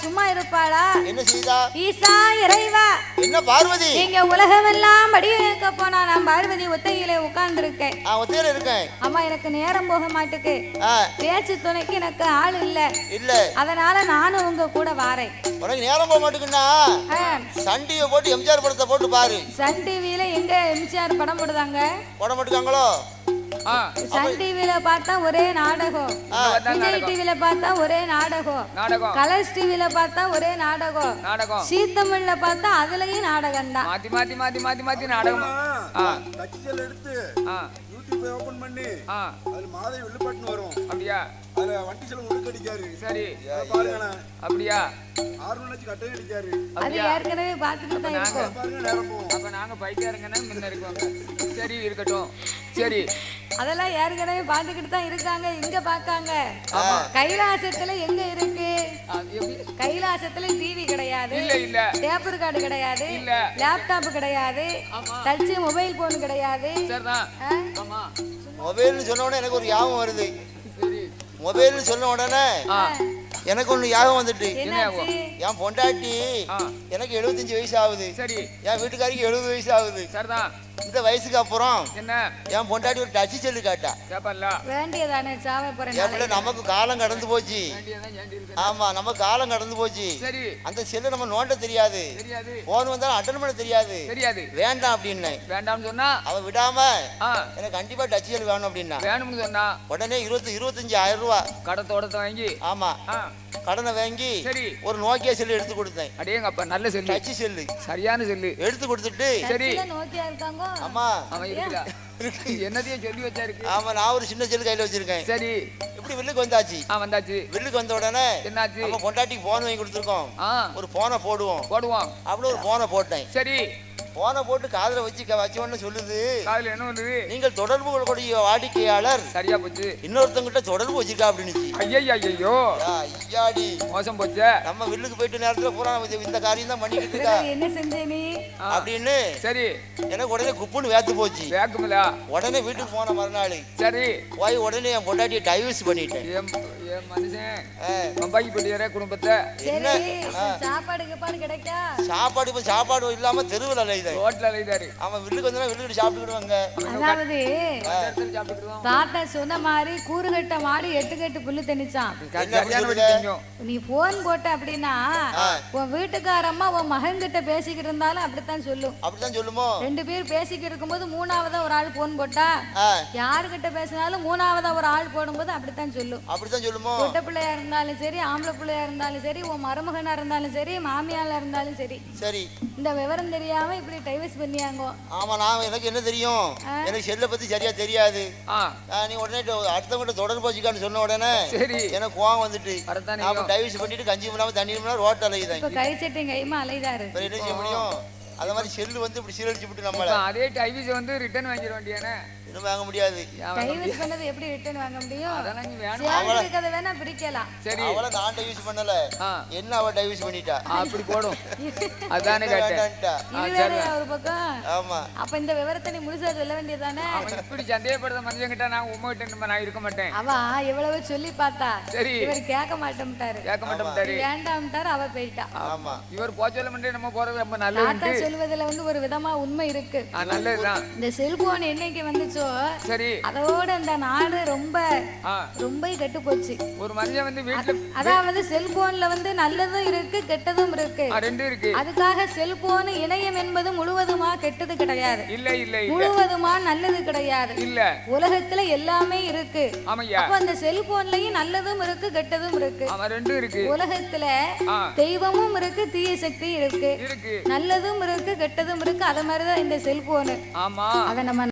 சும்மா இருப்பாளா? என்ன செய்தா? ஈசா இறைவா, என்ன பார்வதி இங்க உலகமெல்லாம் படி எடுக்க போனா நான் பார்வதி ஒத்தையிலே உட்கார்ந்து இருக்கேன். அம்மா எனக்கு நேரம் போக மாட்டுக்கு. பேச்சு துணைக்கு எனக்கு ஆள் இல்ல. அதனால நானும் உங்க கூட வாரேன். நேரம் போக மாட்டுக்குன்னா சன் டிவி போட்டு எம்ஜிஆர் படத்தை போட்டு பாரு. சன் டிவில எங்க எம்ஜிஆர் படம் போடுதாங்க? போட மாட்டுக்காங்களோ? சன் டிவில பார்த்தா ஒரே நாடகம், விஜய் டிவில பார்த்தா ஒரே நாடகம், கலர்ஸ் டிவில பார்த்தா ஒரே நாடகம், சீ தமிழ்ல பார்த்தா அதுலயும் நாடகம் தான். மாத்தி நாடகம். எடுத்து யூடியூப் ஓபன் பண்ணி அதுல மாதை வெள்ளுப்பாட்டுன்னு வரும். அப்படியா? அதுல வண்டி செலவு உடுக்க அடிக்காரு. சரி பாருங்க. அப்படியா? 6 லட்சம் கட்டவே அடிக்காரு. அது ஏற்கனவே பாத்துட்டு தான் இருக்கோம். பாருங்க நேரம் போகும். அப்ப நாங்க பைத்தியாருங்கன்னா முன்ன இருக்கோங்க. சரி இருக்கட்டும். சரி அதெல்லாம் ஏற்கனவே பாத்துக்கிட்டு தான் இருக்காங்க. இங்க பாக்காங்க. கைலாசத்துல எங்க இருக்கு? கைலாசத்துல டிவி கிடையாது, இல்ல டேப் ரெக்கார்டு கிடையாது, லேப்டாப் கிடையாது, டச் மொபைல் போன் கிடையாது. மொபைல்னு சொன்ன உடனே எனக்கு ஒரு ஞாபகம் வருது. மொபைல்னு சொன்ன உடனே எனக்கு ஒண்ணு ஞாபகம் வந்துட்டு. என் பொண்டாட்டி எனக்கு 75 வயசு ஆகுது. சரி. என் வீட்டுக்காரிக்கு 70 வயசு ஆகுது. சரிதான். இந்த வயசுக்கு அப்புறம் என்ன என் பொண்டாட்டி ஒரு டச் செல்லு காட்டா. வேண்டியதானே சாவே போறேன். நமக்கு காலம் கடந்து போச்சு. ஆமா, நம்ம காலம் கடந்து போச்சு. சரி. அந்த செல்லை நம்ம நோண்ட தெரியாது. போன் வந்தாலும் அட்டன் பண்ண தெரியாது. வேண்டாம் அப்படின்னு வேண்டாம்னு சொன்னா அவ விடாம எனக்கு கண்டிப்பா டச் செல் வேணும் அப்படின்னா வேணும்னு சொன்னா உடனே 25,000 ரூபாய் கடத்தோடத்தை வாங்கி ஆமா கடனை வாங்கி ஒரு நோக்கியா செல்லு எடுத்து கொடுத்தேன். அடேங்கப்பா, நல்ல செல்லு, டச் செல்லு, சரியான செல்லு எடுத்து கொடுத்துட்டு சரி நோக்கியா இருக்காங்க. ஆமா அவன் இருக்கா என்னதையும் சொல்லி வச்சாருக்கு. ஆமா, நான் ஒரு சின்ன செல்லு கையில வச்சிருக்கேன். சரி. இப்படி வில்லுக்கு வந்தாச்சு. வந்தாச்சு. வில்லுக்கு வந்த உடனே என்னாச்சு? நம்ம பொண்டாட்டிக்கு போன் வாங்கி கொடுத்துருக்கோம். ஒரு போனை போடுவோம் அவ்வளவு ஒரு போனை போட்டேன். சரி. போனை போட்டு காதுல வச்சோன்னு சொல்லுது. காதுல என்ன சொல்லுது? நீங்கள் தொடர்பு கொள்ளக்கூடிய வாடிக்கையாளர் சரியா போச்சு, இன்னொருத்தங்கிட்ட தொடர்பு வச்சிருக்கா அப்படின்னு. ஐயோ ஐயாடி மோசம் போச்சு. நம்ம வில்லுக்கு போயிட்டு நேரத்துல பூரா இந்த காரியம் தான் பண்ணிக்கிட்டு இருக்கா. என்ன செஞ்சே நீ அப்படின்னு. சரி. எனக்கு உடனே குப்புன்னு வேத்து போச்சு. வேக்குமில்ல. உடனே வீட்டுக்கு போன மறுநாள் சரி போய் உடனே என் பொண்டாட்டியை டைவர்ஸ் பண்ணிட்டேன். மனுஷன் பம்பாய்க்கு போயிட்டு குடும்பத்தை என்ன சாப்பாடு இல்லாம தெருவில் அலையுது. ரோட்ல அலையுதாரு. அவன் வில்லுக்கு வந்தா வில்லுக்கு சாப்பிட்டுக்கிடுவாங்க. அதாவது தாத்தா சொன்ன மாதிரி கூறுகட்ட மாடி 8 கட்டு புல்லு திணிச்சான். நீ போன் போட்ட அப்படின்னா உன் வீட்டுக்காரம்மா உன் மகன் கிட்ட பேசிக்கிட்டு இருந்தாலும் அப்படித்தான் சொல்லும். அப்படித்தான் சொல்லுமோ? 2 பேர் பேசிக்கிட்டு இருக்கும்போது 3ஆவதா ஒரு ஆள் போன் போட்டா யாருகிட்ட பேசினாலும் 3ஆவதா ஒரு ஆள் போடும்போது அப்படித்தான் சொல்லும். அப்படித்தான் சொல்லுமோ? பொட்ட பிள்ளையா இருந்தாலும் சரி, ஆம்பளை பிள்ளையா இருந்தாலும் சரி, உன் மருமகனா இருந்தாலும் சரி, மாமியால இருந்தாலும் சரி, சரி இந்த விவரம் தெரியாம இப்படி டைவர்ஸ் பண்ணியாங்க. ஆமா, நான் எனக்கு என்ன தெரியும்? எனக்கு செல்ல பத்தி சரியா தெரியாது. நீ உடனே அடுத்தவங்கிட்ட தொடர்பு வச்சுக்கான்னு சொன்ன உடனே எனக்கு கோவம் வந்துட்டு டைவர்ஸ் பண்ணிட்டு கஞ்சி இல்லாம தண்ணி இல்லாம ரோட் அலையுதான். இப்ப கை சட்டையும் கைமா அலைதாரு. என்ன செய்ய முடியும்? அத மாதிரி செல்லு வந்து இப்படி சீரழிச்சு விட்டு நம்மள அதே டைவர்ஸ் வந்து ரிட்டர்ன் வாங்கிட வேண்டியானே. இன்னும் வாங்க முடியாது. டைவர்ஸ் பண்ணது எப்படி ரிட்டர்ன் வாங்க முடியும்? அதெல்லாம் நீ வேணும். அவள வேணா பிரிக்கலாம். சரி. அவள நான் டைவர்ஸ் பண்ணல. என்ன அவ டைவர்ஸ் பண்ணிட்டா? அப்படி போடும். அதானே கேட்டேன். சரி ஒரு பக்கம். ஆமா. அப்ப இந்த விவரத்தை நீ முழுசா சொல்ல வேண்டியதானே. அவன் இப்படி சந்தேகப்படுற மனுஷன் கிட்ட நான் உம்மகிட்ட நான் இருக்க மாட்டேன். அவ எவ்வளவு சொல்லி பார்த்தா. சரி. இவர் கேட்க மாட்டேன்ட்டாரு. வேண்டாம்ட்டாரு. அவ போயிட்டா. ஆமா. இவர் போக சொல்ல மாட்டே நம்ம போறது ரொம்ப நல்லது. சொல்வதில் வந்து ஒரு விதமா உண்மை இருக்கு. நல்லதுதான். இந்த செல்போன் என்னைக்கு வந்துச்சோ இப்போ சரி அதோட இந்த நாடு ரொம்ப ரொம்ப கெட்டு போச்சு. ஒரு மனுஷன் வந்து வீட்டுல அதாவது செல்போன்ல வந்து நல்லதும் இருக்கு கெட்டதும் இருக்கு. ரெண்டு இருக்கு. அதுக்காக செல்போன் இணையம் என்பது முழுவதுமா கெட்டது கிடையாது. இல்ல இல்ல முழுவதுமா நல்லது கிடையாது. இல்ல உலகத்துல எல்லாமே இருக்கு. ஆமையா. அப்ப அந்த செல்போன்லயும் நல்லதும் இருக்கு கெட்டதும் இருக்கு. ரெண்டும் இருக்கு. உலகத்துல தெய்வமும் இருக்கு தீய சக்தி இருக்கு. நல்லதும் இருக்கு கெட்டதும் இருக்கு. அத மாதிரிதான் இந்த செல்போனு. ஆமா. அத நம்ம